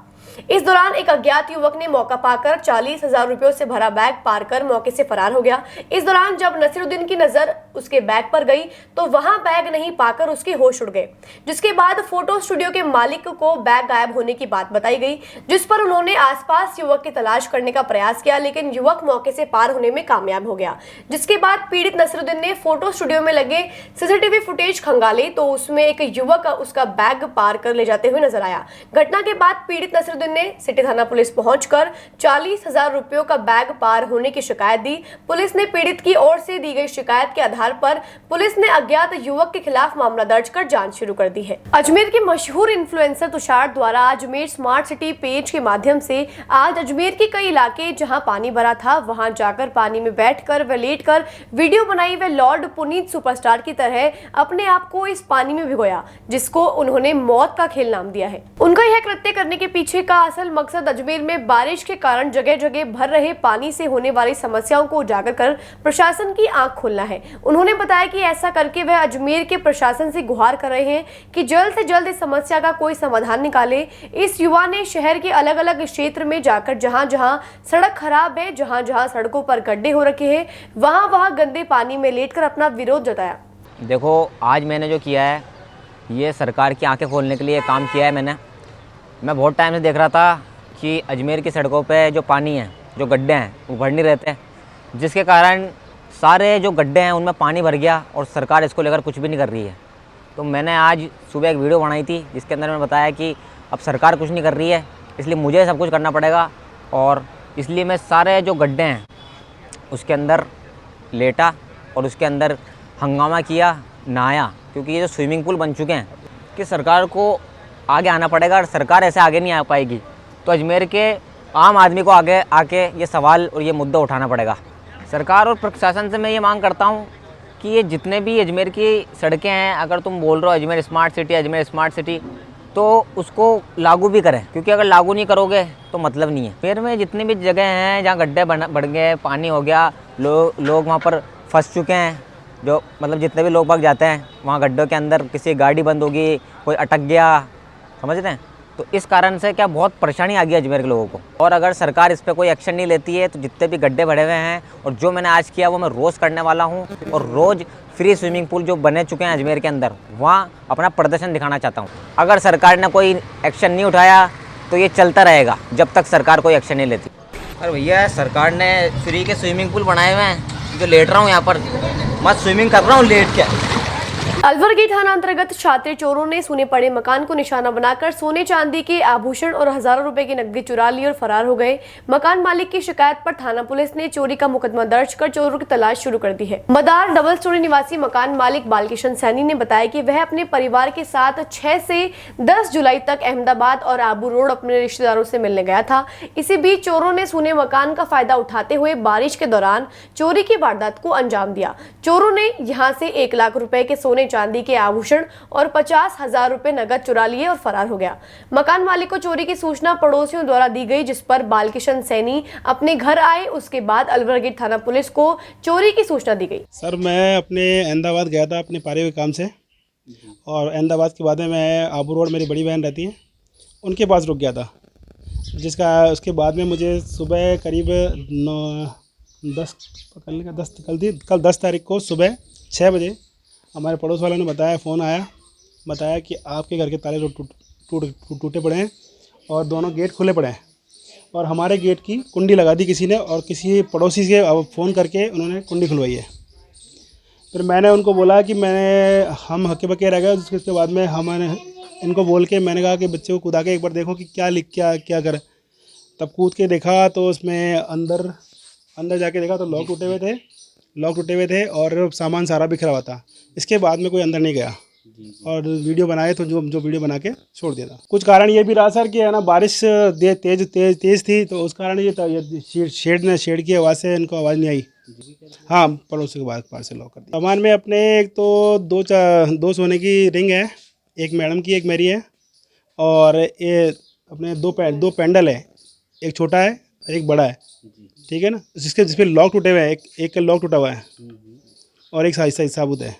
इस दौरान एक अज्ञात युवक ने मौका पाकर 40,000 रुपयों से भरा बैग पार कर मौके से फरार हो गया। इस दौरान जब नसीरुद्दीन की नजर उसके बैग पर गई तो वहां बैग नहीं पाकर उसके होश उड़ गए, जिसके बाद फोटो स्टूडियो के मालिक को बैग गायब होने की बात बताई गई, जिस पर उन्होंने आसपास युवक की तलाश करने का प्रयास किया, लेकिन युवक मौके से पार होने में कामयाब हो गया। जिसके बाद पीड़ित नसीरुद्दीन ने फोटो स्टूडियो में लगे सीसीटीवी फुटेज खंगाले तो उसमें एक युवक उसका बैग पार कर ले जाते हुए नजर आया। घटना के बाद पीड़ित नसीरुद्दीन ने सिटी थाना पुलिस पहुंचकर 40,000 रुपयों का बैग पार होने की शिकायत दी। पुलिस ने पीड़ित की ओर से दी गई शिकायत के आधार पर पुलिस ने अज्ञात युवक के खिलाफ मामला दर्ज कर जांच शुरू कर दी है। अजमेर के मशहूर इन्फ्लुएंसर तुषार द्वारा अजमेर स्मार्ट सिटी पेज के माध्यम से आज अजमेर के कई इलाके जहां पानी भरा था वहां जाकर पानी में बैठकर व लेटकर वीडियो बनाई व लॉर्ड पुनीत सुपरस्टार की तरह अपने आप को इस पानी में भिगोया, जिसको उन्होंने मौत का खेल नाम दिया है। उनका यह कृत्य करने के पीछे का असल मकसद अजमेर में बारिश के कारण जगह जगह भर रहे पानी से होने वाली समस्याओं को उजागर कर प्रशासन की आंख खोलना है। उन्होंने बताया कि ऐसा करके वह अजमेर के प्रशासन से गुहार कर रहे हैं कि जल्द से जल्द इस समस्या का कोई समाधान निकाले। इस युवा ने शहर के अलग अलग क्षेत्र में जाकर जहां जहां सड़क खराब है, जहां जहां सड़कों पर गड्ढे हो रखे हैं, वहां वहां गंदे पानी में लेटकर अपना विरोध जताया। देखो, आज मैंने जो किया है ये सरकार की आंखें खोलने के लिए काम किया है। मैं बहुत टाइम से देख रहा था कि अजमेर की सड़कों पे जो पानी है, जो गड्ढे हैं वो भर नहीं रहते हैं, जिसके कारण सारे जो गड्ढे हैं उनमें पानी भर गया और सरकार इसको लेकर कुछ भी नहीं कर रही है। तो मैंने आज सुबह एक वीडियो बनाई थी जिसके अंदर मैंने बताया कि अब सरकार कुछ नहीं कर रही है, इसलिए मुझे सब कुछ करना पड़ेगा और इसलिए मैं सारे जो गड्ढे हैं उसके अंदर लेटा और उसके अंदर हंगामा किया, नहाया, क्योंकि ये जो स्विमिंग पूल बन चुके हैं कि सरकार को आगे आना पड़ेगा और सरकार ऐसे आगे नहीं आ पाएगी। तो अजमेर के आम आदमी को आगे आके ये सवाल और ये मुद्दा उठाना पड़ेगा। सरकार और प्रशासन से मैं ये मांग करता हूँ कि ये जितने भी अजमेर की सड़कें हैं, अगर तुम बोल रहे हो अजमेर स्मार्ट सिटी, तो उसको लागू भी करें, क्योंकि अगर लागू नहीं करोगे तो मतलब नहीं है। फिर में जितनी भी जगह हैं जहाँ गड्ढे बढ़ गए, पानी हो गया, लोग वहाँ पर फंस चुके हैं, जो मतलब जितने भी लोग भाग जाते हैं वहाँ गड्ढों के अंदर, किसी गाड़ी बंद होगी, कोई अटक गया, समझ रहे हैं। तो इस कारण से क्या बहुत परेशानी आ गई अजमेर के लोगों को। और अगर सरकार इस पर कोई एक्शन नहीं लेती है तो जितने भी गड्ढे भरे हुए हैं और जो मैंने आज किया वो मैं रोज़ करने वाला हूँ और रोज़ फ्री स्विमिंग पूल जो बने चुके हैं अजमेर के अंदर वहाँ अपना प्रदर्शन दिखाना चाहता हूँ। अगर सरकार ने कोई एक्शन नहीं उठाया तो ये चलता रहेगा जब तक सरकार कोई एक्शन नहीं लेती। अरे भैया, सरकार ने फ्री के स्विमिंग पूल बनाए हुए हैं, जो लेट रहा हूँ यहाँ पर, मैं स्विमिंग कर रहा हूँ लेट के। अलवरगी थाना अंतर्गत छात्र चोरों ने सूने पड़े मकान को निशाना बनाकर सोने चांदी के आभूषण और हजारों रुपए की नकदी चुरा ली और फरार हो गए। मकान मालिक की शिकायत पर थाना पुलिस ने चोरी का मुकदमा दर्ज कर चोरों की तलाश शुरू कर दी है। मदार डबल स्टोरी निवासी मकान मालिक बालकिशन सैनी ने बताया कि वह अपने परिवार के साथ 6 से 10 जुलाई तक अहमदाबाद और आबू रोड अपने रिश्तेदारों से मिलने गया था। इसी बीच चोरों ने सूने मकान का फायदा उठाते हुए बारिश के दौरान चोरी की वारदात को अंजाम दिया। चोरों ने यहाँ से 1 लाख रुपए के सोने चांदी के आभूषण और 50,000 रुपए नगद चुरा लिए और फरार हो गया। मकान मालिक को चोरी की सूचना पड़ोसियों द्वारा दी गई, जिस पर बालकिशन सैनी अपने घर आए। उसके बाद अलवरगेट थाना पुलिस को चोरी की सूचना दी गई। सर, मैं अपने अहमदाबाद गया था अपने पारिवारिक काम से, और अहमदाबाद के बाद में मैं आबू रोड, मेरी बड़ी बहन रहती है, उनके पास रुक गया था, उसके बाद में मुझे सुबह करीब कल 10 तारीख को सुबह 6 बजे हमारे पड़ोस वालों ने बताया कि आपके घर के ताले टूटे पड़े हैं और दोनों गेट खुले पड़े हैं और हमारे गेट की कुंडी लगा दी किसी ने और किसी पड़ोसी से फ़ोन करके उन्होंने कुंडी खुलवाई है। फिर मैंने उनको बोला कि हम हक्के बक्के रह गए। उसके बाद में हमने इनको बोल के मैंने कहा कि बच्चे को कूदा के एक बार देखो कि क्या कर। तब कूद के देखा तो उसमें अंदर जाके देखा तो लॉक टूटे हुए थे और सामान सारा बिखरा हुआ था। इसके बाद में कोई अंदर नहीं गया और वीडियो बनाए तो जो वीडियो बना के छोड़ दिया था। कुछ कारण ये भी रहा सर कि है ना, बारिश तेज थी तो उस कारण ये शेड की आवाज़ से इनको आवाज़ नहीं आई। हाँ, पड़ोसी के पार से लॉक कर दिया। सामान में अपने एक तो दो सोने की रिंग है, एक मैडम की एक मेरी है और ये अपने दो पेंडल है, एक छोटा है और एक बड़ा है, ठीक है ना, जिसपे लॉक टूटे हुए हैं। एक का लॉक टूटा हुआ है और एक साबुत है।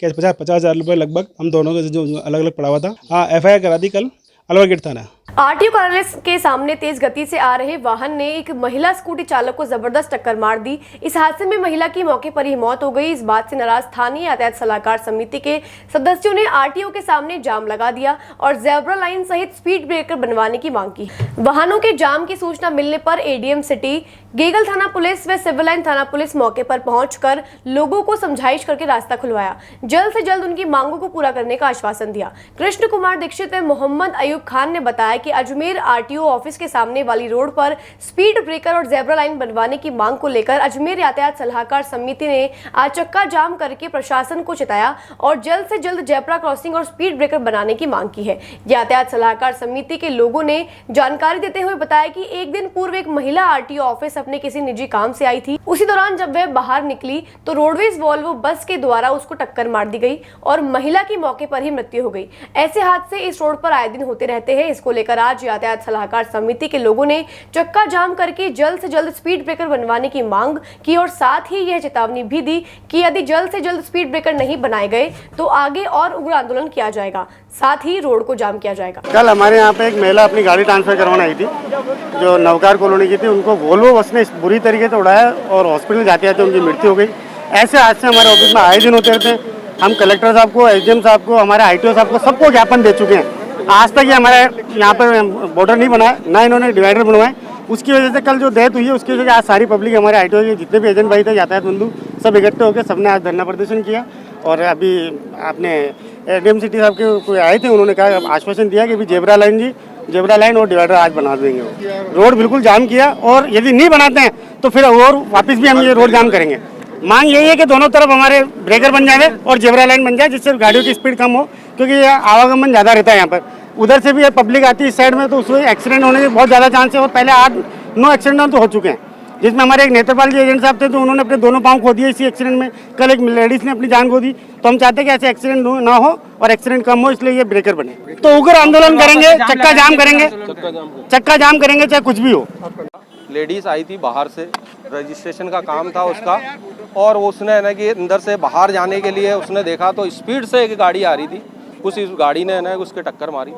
कैश 50,000 रुपये लगभग हम दोनों का जो अलग अलग पड़ा हुआ था। हाँ, FIR करा दी कल अलवर गेट थाना। आरटीओ कार्यालय के सामने तेज गति से आ रहे वाहन ने एक महिला स्कूटी चालक को जबरदस्त टक्कर मार दी। इस हादसे में महिला की मौके पर ही मौत हो गई। इस बात से नाराज स्थानीय यातायात सलाहकार समिति के सदस्यों ने आरटीओ के सामने जाम लगा दिया और जेब्रा लाइन सहित स्पीड ब्रेकर बनवाने की मांग की। वाहनों के जाम की सूचना मिलने पर ADM सिटी, गेगल थाना पुलिस व सिविल लाइन थाना पुलिस मौके पर पहुंचकर लोगों को समझाइश करके रास्ता खुलवाया। जल्द से जल्द उनकी मांगों को पूरा करने का आश्वासन दिया। कृष्ण कुमार दीक्षित व मोहम्मद अयूब खान ने बताया कि अजमेर आरटीओ ऑफिस के सामने वाली रोड पर स्पीड ब्रेकर और जेब्रा लाइन बनवाने की मांग को लेकर अजमेर यातायात सलाहकार समिति ने आज चक्का जाम करके प्रशासन को चिताया और जल्द से जल्द जेब्रा क्रॉसिंग और स्पीड ब्रेकर बनाने की मांग की है। यातायात सलाहकार समिति के लोगों ने जानकारी देते हुए बताया कि एक दिन पूर्व एक महिला आरटीओ ऑफिस अपने किसी निजी काम से आई थी। उसी दौरान जब वह बाहर निकली तो रोडवेज वॉल्वो बस के द्वारा उसको टक्कर मार दी गई और महिला की मौके पर ही मृत्यु हो गई। ऐसे हादसे इस रोड पर आए दिन होते रहते हैं। इसको लेकर आज यातायात सलाहकार समिति के लोगों ने चक्का जाम करके जल्द से जल्द स्पीड ब्रेकर बनवाने की मांग की और साथ ही यह चेतावनी भी दी कि यदि जल्द से जल्द स्पीड ब्रेकर नहीं बनाए गए तो आगे और उग्र आंदोलन किया जाएगा, साथ ही रोड को जाम किया जाएगा। कल हमारे यहाँ पे एक महिला अपनी गाड़ी ट्रांसफर करवाने आई थी जो नवकार कॉलोनी की थी। उनको वोल्वो बस ने बुरी तरीके से उड़ाया और हॉस्पिटल जाते जाते उनकी मृत्यु हो गई। ऐसे हादसे हमारे ऑफिस में आए दिन होते रहते हैं। हम कलेक्टर साहब को, SDM साहब को, हमारे ITO साहब को सबको ज्ञापन दे चुके हैं। आज तक ये हमारे यहाँ पर बॉर्डर नहीं बनाया, ना इन्होंने डिवाइडर बनवाए। उसकी वजह से कल जो डेथ हुई है उसकी वजह से आज सारी पब्लिक, हमारे ITO के जितने भी एजेंट भाई थे, यातायात बंधु, सब इकट्ठे होकर सबने आज धरना प्रदर्शन किया। और अभी आपने ADM सिटी साहब के कोई आए थे, उन्होंने कहा, आश्वासन दिया कि जेब्रा लाइन और डिवाइडर आज बना देंगे। रोड बिल्कुल जाम किया और यदि नहीं बनाते हैं तो फिर और वापस भी हम ये रोड जाम करेंगे। मांग यही है कि दोनों तरफ हमारे ब्रेकर बन जाए और जेब्रा लाइन बन जाए, जिससे गाड़ियों की स्पीड कम हो, क्योंकि आवागमन ज़्यादा रहता है यहाँ पर। उधर से भी पब्लिक आती है इस साइड में, तो उसमें एक्सीडेंट होने के बहुत ज़्यादा चांस है। और पहले 8-9 एक्सीडेंट तो हो चुके हैं, जिसमें हमारे एक नेत्रपाल जी एजेंट साहब थे तो उन्होंने अपने दोनों पाँव खो दिए इसी एक्सीडेंट में। कल एक लेडीज़ ने अपनी जान खो दी। तो हम चाहते हैं कि ऐसे एक्सीडेंट ना हो और एक्सीडेंट कम हो, इसलिए ये ब्रेकर बने। तो उग्र आंदोलन करेंगे, चक्का जाम करेंगे, चाहे कुछ भी हो। लेडीज़ आई थी बाहर से, रजिस्ट्रेशन का काम था उसका, और उसने है ना कि अंदर से बाहर जाने के लिए उसने देखा तो स्पीड से एक गाड़ी आ रही थी। उस गाड़ी ने है ना उसके टक्कर मारी,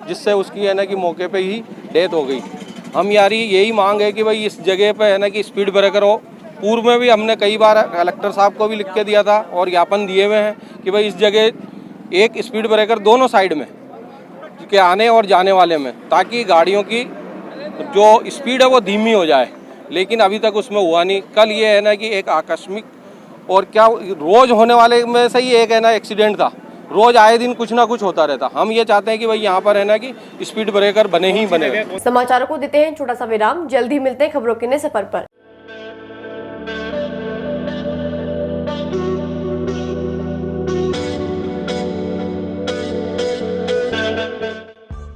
जिससे उसकी है ना कि मौके पे ही डेथ हो गई। हम यारी यही मांग है कि भाई इस जगह पे है ना कि स्पीड ब्रेकर हो। पूर्व में भी हमने कई बार कलेक्टर साहब को भी लिख के दिया था और ज्ञापन दिए हुए हैं कि भाई इस जगह एक स्पीड ब्रेकर दोनों साइड में के आने और जाने वाले में, ताकि गाड़ियों की जो स्पीड है वो धीमी हो जाए। लेकिन अभी तक उसमें हुआ नहीं। कल ये है ना कि एक आकस्मिक और क्या रोज होने वाले में से ही एक है ना एक्सीडेंट था। रोज आए दिन कुछ ना कुछ होता रहता। हम ये चाहते हैं कि भाई यहाँ पर है ना कि स्पीड ब्रेकर बने ही बने। समाचारों को देते हैं छोटा सा विराम, जल्द ही मिलते हैं खबरों के नए सफर पर।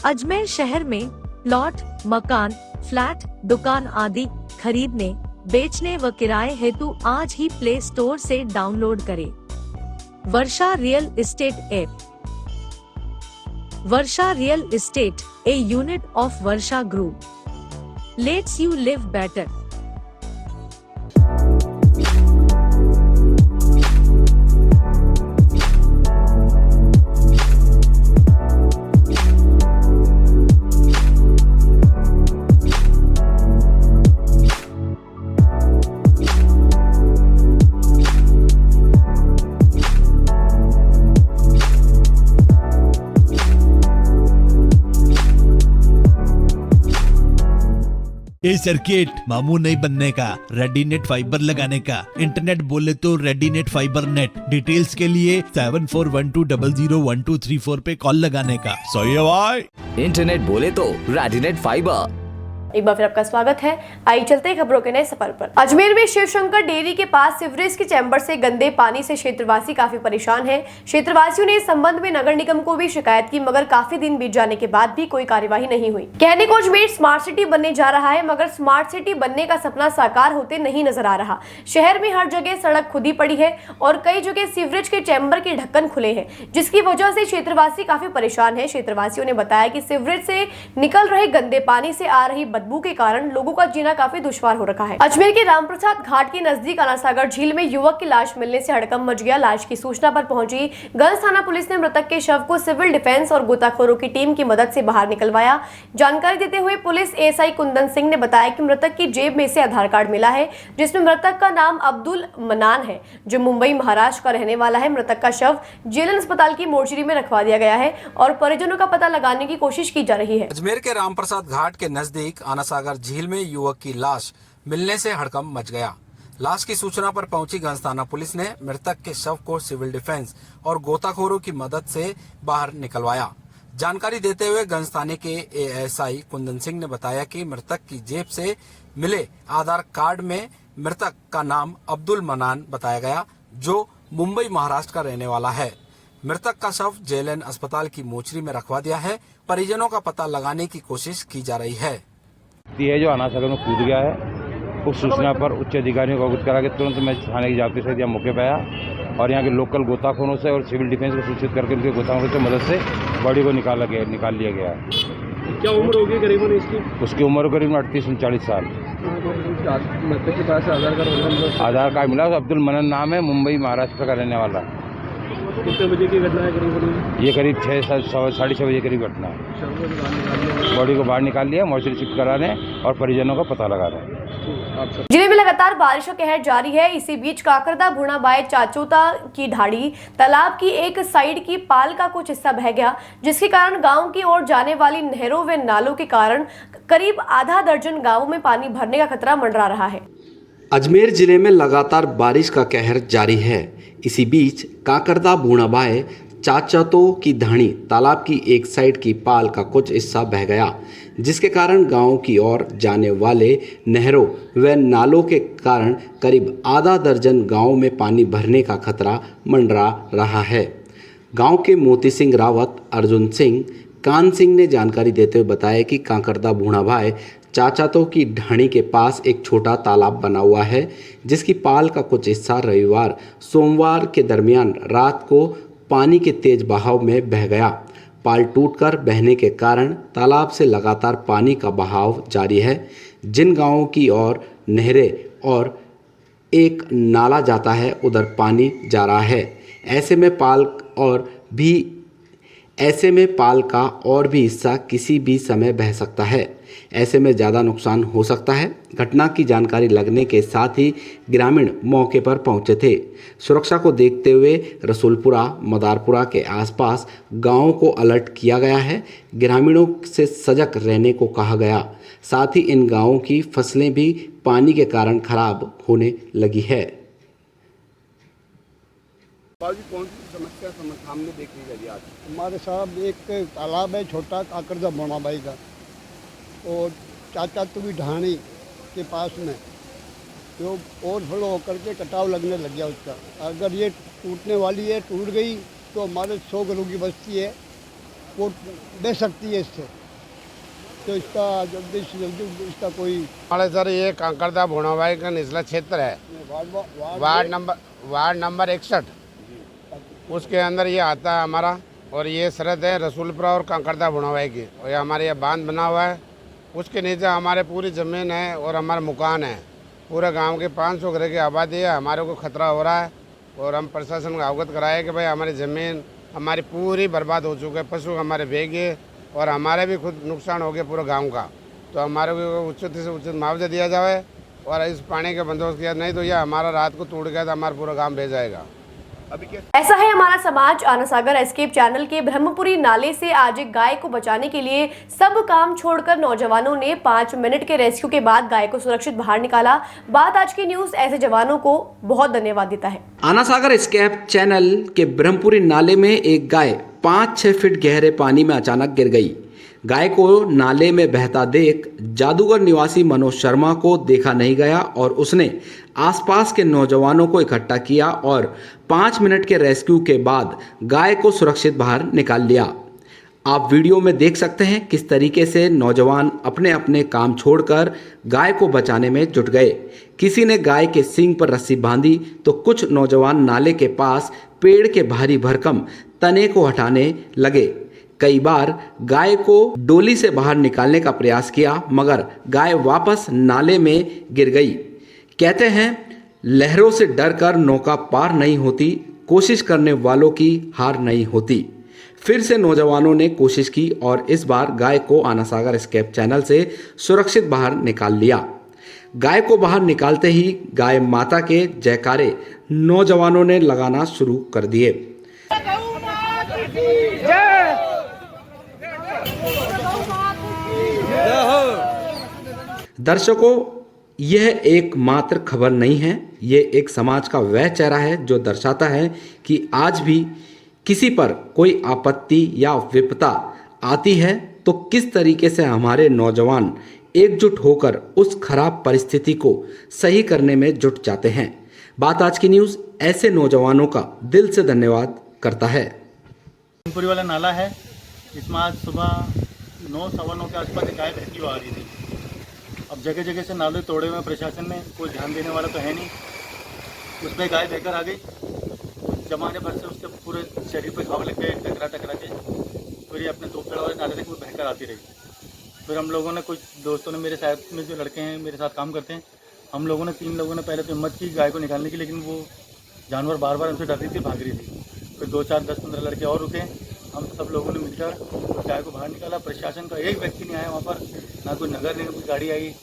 अजमेर शहर में प्लॉट, मकान, फ्लैट, दुकान आदि खरीदने, बेचने व किराए हेतु आज ही प्ले स्टोर से डाउनलोड करें Varsha real estate app. Varsha real estate, a unit of Varsha group, lets you live better. ये सर्किट मामू नहीं बनने का, रेडीनेट फाइबर लगाने का, इंटरनेट बोले तो रेडीनेट फाइबर नेट। डिटेल्स के लिए 7412001234 पे कॉल लगाने का। सही है भाई। इंटरनेट बोले तो रेडीनेट फाइबर। एक बार फिर आपका स्वागत है। आइए चलते हैं खबरों के नए सफर पर। अजमेर में शिवशंकर डेयरी के पास सीवरेज के चैम्बर से गंदे पानी से क्षेत्रवासी काफी परेशान हैं। क्षेत्रवासियों ने इस संबंध में नगर निगम को भी शिकायत की, मगर काफी दिन बीत जाने के बाद भी कोई कार्यवाही नहीं हुई। कहने को अजमेर स्मार्ट सिटी बनने जा रहा है, मगर स्मार्ट सिटी बनने का सपना साकार होते नहीं नजर आ रहा। शहर में हर जगह सड़क खुदी पड़ी है और कई जगह सीवरेज के चैम्बर के ढक्कन खुले हैं, जिसकी वजह से क्षेत्रवासी काफी परेशान है। क्षेत्रवासियों ने बताया कि सीवरेज से निकल रहे गंदे पानी से आ रही बदबू के कारण लोगों का जीना काफी दुश्वार हो रखा है। अजमेर के रामप्रसाद घाट के नजदीक अनासागर झील में युवक की लाश मिलने से हड़कंप मच गया। लाश की सूचना पर पहुंची गंज थाना पुलिस ने मृतक के शव को सिविल डिफेंस और गोताखोरों की टीम की मदद से बाहर निकलवाया। जानकारी देते हुए पुलिस एएसआई कुंदन सिंह ने बताया कि मृतक की जेब में से आधार कार्ड मिला है, जिसमें मृतक का नाम अब्दुल मनान है, जो मुंबई महाराष्ट्र का रहने वाला है। मृतक का शव जेलन अस्पताल की मोर्चरी में रखवा दिया गया है और परिजनों का पता लगाने की कोशिश की जा रही है। अजमेर के रामप्रसाद घाट के नजदीक अनासागर झील में युवक की लाश मिलने से हड़कंप मच गया। लाश की सूचना पर पहुंची गंज थाना पुलिस ने मृतक के शव को सिविल डिफेंस और गोताखोरों की मदद से बाहर निकलवाया। जानकारी देते हुए गंज थाने के एएसआई कुंदन सिंह ने बताया कि मृतक की जेब से मिले आधार कार्ड में मृतक का नाम अब्दुल मनान बताया गया, जो मुंबई महाराष्ट्र का रहने वाला है। मृतक का शव जेलन अस्पताल की मोर्चरी में रखवा दिया है। परिजनों का पता लगाने की कोशिश की जा रही है। ये जो अनासागर में कूद गया है, उस सूचना पर उच्च अधिकारियों को अवगत करा के तुरंत मैं थाने की जाप्ती से यहाँ मौके पर आया और यहाँ के लोकल गोताखोरों से और सिविल डिफेंस को सूचित करके उनके गोताखोरों की मदद से बॉडी को निकाल लिया गया है। क्या उम्र होगी करीबन इसकी? उसकी उम्र करीबन 38-39 साल। मृतक के पास आधार कार्ड मिला। अब्दुल मनन नाम है, मुंबई महाराष्ट्र का रहने वाला। कितने बजे की घटना है करीब? ये करीब 6-6:30 बजे करीब घटना है। बॉडी को बाहर निकाल लिया, मोर्चरी शिफ्ट करा रहे हैं और परिजनों का पता लगा रहे हैं। जिले में लगातार बारिश का कहर जारी है। इसी बीच काकरदा भुणाबाई चाचोता की ढाड़ी तालाब की एक साइड की पाल का कुछ हिस्सा बह गया, जिसके कारण गांव की ओर जाने वाली नहरों व नालों के कारण करीब आधा दर्जन गांवों में पानी भरने का खतरा मंडरा रहा है। अजमेर जिले में लगातार बारिश का कहर जारी है। इसी बीच काकरदा भुणाबाई चाचोता की ढाणी तालाब की एक साइड की पाल का कुछ हिस्सा बह गया, जिसके कारण गांव की ओर जाने वाले नहरों व नालों के कारण करीब आधा दर्जन गांव में पानी भरने का खतरा मंडरा रहा है। गांव के मोती सिंह रावत, अर्जुन सिंह, कान सिंह ने जानकारी देते हुए बताया कि काकरदा भुणाबाई चाचोता की ढाणी के पास एक छोटा तालाब बना हुआ है, जिसकी पाल का कुछ हिस्सा रविवार सोमवार के दरमियान रात को पानी के तेज बहाव में बह गया। पाल टूटकर बहने के कारण तालाब से लगातार पानी का बहाव जारी है। जिन गांवों की ओर नहरें और एक नाला जाता है, उधर पानी जा रहा है। ऐसे में पाल का और भी हिस्सा किसी भी समय बह सकता है। ऐसे में ज़्यादा नुकसान हो सकता है। घटना की जानकारी लगने के साथ ही ग्रामीण मौके पर पहुंचे थे। सुरक्षा को देखते हुए रसूलपुरा, मदारपुरा के आसपास गांवों को अलर्ट किया गया है। ग्रामीणों से सजग रहने को कहा गया। साथ ही इन गांवों की फसलें भी पानी के कारण खराब होने लगी है। कौन सी समस्या सामने देखी गई आज? हमारे साहब एक तालाब है छोटा काकरदा भुणाबाई का, और चाचोता की ढाणी के पास में जो ओवरफ्लो होकर के कटाव लगने लग गया उसका। अगर ये टूटने वाली है, टूट गई तो हमारे 100 घरों की बस्ती है, वो बह सकती है इससे। तो इसका जल्दी से जल्दी इसका कोई हमारे सर ये काकरदा भुणाबाई का निचला क्षेत्र है, वार्ड नंबर 61, उसके अंदर ये आता है हमारा। और ये सरहद है रसूलपुरा और काकरदा भुणाबाई की, और ये हमारे ये बांध बना हुआ है। उसके नीचे हमारे पूरी ज़मीन है और हमारा मकान है। पूरे गांव के 500 घर की आबादी है। हमारे को खतरा हो रहा है और हम प्रशासन को अवगत कराए कि भाई हमारी ज़मीन हमारी पूरी बर्बाद हो चुकी है, पशु हमारे भीग गए और हमारे भी खुद नुकसान हो गया पूरे गाँव का। तो हमारे को उचित से उचित मुआवजा दिया जाए और इस पानी का बंदोबस्त किया, नहीं तो यह हमारा रात को टूट गया तो हमारा पूरा गाँव बह जाएगा। अभी क्या ऐसा है हमारा समाज। आना सागर एस्केप चैनल के ब्रह्मपुरी नाले से आज एक गाय को बचाने के लिए सब काम छोड़कर नौजवानों ने 5 मिनट के रेस्क्यू के बाद गाय को सुरक्षित बाहर निकाला। बात आज की न्यूज ऐसे जवानों को बहुत धन्यवाद देता है। आना सागर एस्केप चैनल के ब्रह्मपुरी नाले में एक गाय 5-6 फीट गहरे पानी में अचानक गिर गई। गाय को नाले में बहता देख जादूगर निवासी मनोज शर्मा को देखा नहीं गया और उसने आसपास के नौजवानों को इकट्ठा किया और 5 मिनट के रेस्क्यू के बाद गाय को सुरक्षित बाहर निकाल लिया। आप वीडियो में देख सकते हैं किस तरीके से नौजवान अपने अपने काम छोड़कर गाय को बचाने में जुट गए। किसी ने गाय के सींग पर रस्सी बांधी तो कुछ नौजवान नाले के पास पेड़ के भारी भरकम तने को हटाने लगे। कई बार गाय को डोली से बाहर निकालने का प्रयास किया मगर गाय वापस नाले में गिर गई। कहते हैं लहरों से डरकर नौका पार नहीं होती, कोशिश करने वालों की हार नहीं होती। फिर से नौजवानों ने कोशिश की और इस बार गाय को आना सागर एस्केप चैनल से सुरक्षित बाहर निकाल लिया। गाय को बाहर निकालते ही गाय माता के जयकारे नौजवानों ने लगाना शुरू कर दिए। दर्शकों, यह एकमात्र खबर नहीं है, ये एक समाज का वह चेहरा है जो दर्शाता है कि आज भी किसी पर कोई आपत्ति या विपदा आती है तो किस तरीके से हमारे नौजवान एकजुट होकर उस खराब परिस्थिति को सही करने में जुट जाते हैं। बात आज की न्यूज़ ऐसे नौजवानों का दिल से धन्यवाद करता है। पूरी वाला नाला है, इसमें आज सुबह 9-9:15 के आसपास गाय बहती हुई आ रही थी। अब जगह जगह से नाले तोड़े हुए, प्रशासन ने कोई ध्यान देने वाला तो है नहीं। उसमें गाय बहकर आ गई, जमाने भर से उसके पूरे शरीर पे घाव लग गए टकरा के। फिर ये अपने 2 पेड़ वाले नाले तक वो बहकर आती रही। फिर हम लोगों ने, कुछ दोस्तों ने, मेरे साथ में जो लड़के हैं मेरे साथ काम करते हैं, हम लोगों ने 3 लोगों ने पहले तो हिम्मत की गाय को निकालने की, लेकिन वो जानवर बार बार हमसे डर रही थी, भाग रही थी। फिर 2-4, 10-15 लड़के और रुके, हम सब लोगों ने मिलकर गाय को बाहर निकाला। प्रशासन का एक व्यक्ति नहीं आया वहाँ पर, ना कोई नगर निगम की गाड़ी आई,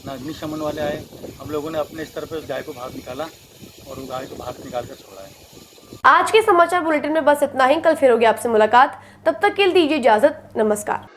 ना अग्निशमन वाले आए। हम लोगों ने अपने स्तर पर उस गाय को बाहर निकाला और वो गाय को बाहर निकाल कर छोड़ा है। आज के समाचार बुलेटिन में बस इतना ही। कल फिर होगी आपसे मुलाकात, तब तक के लिए दीजिए इजाजत। नमस्कार।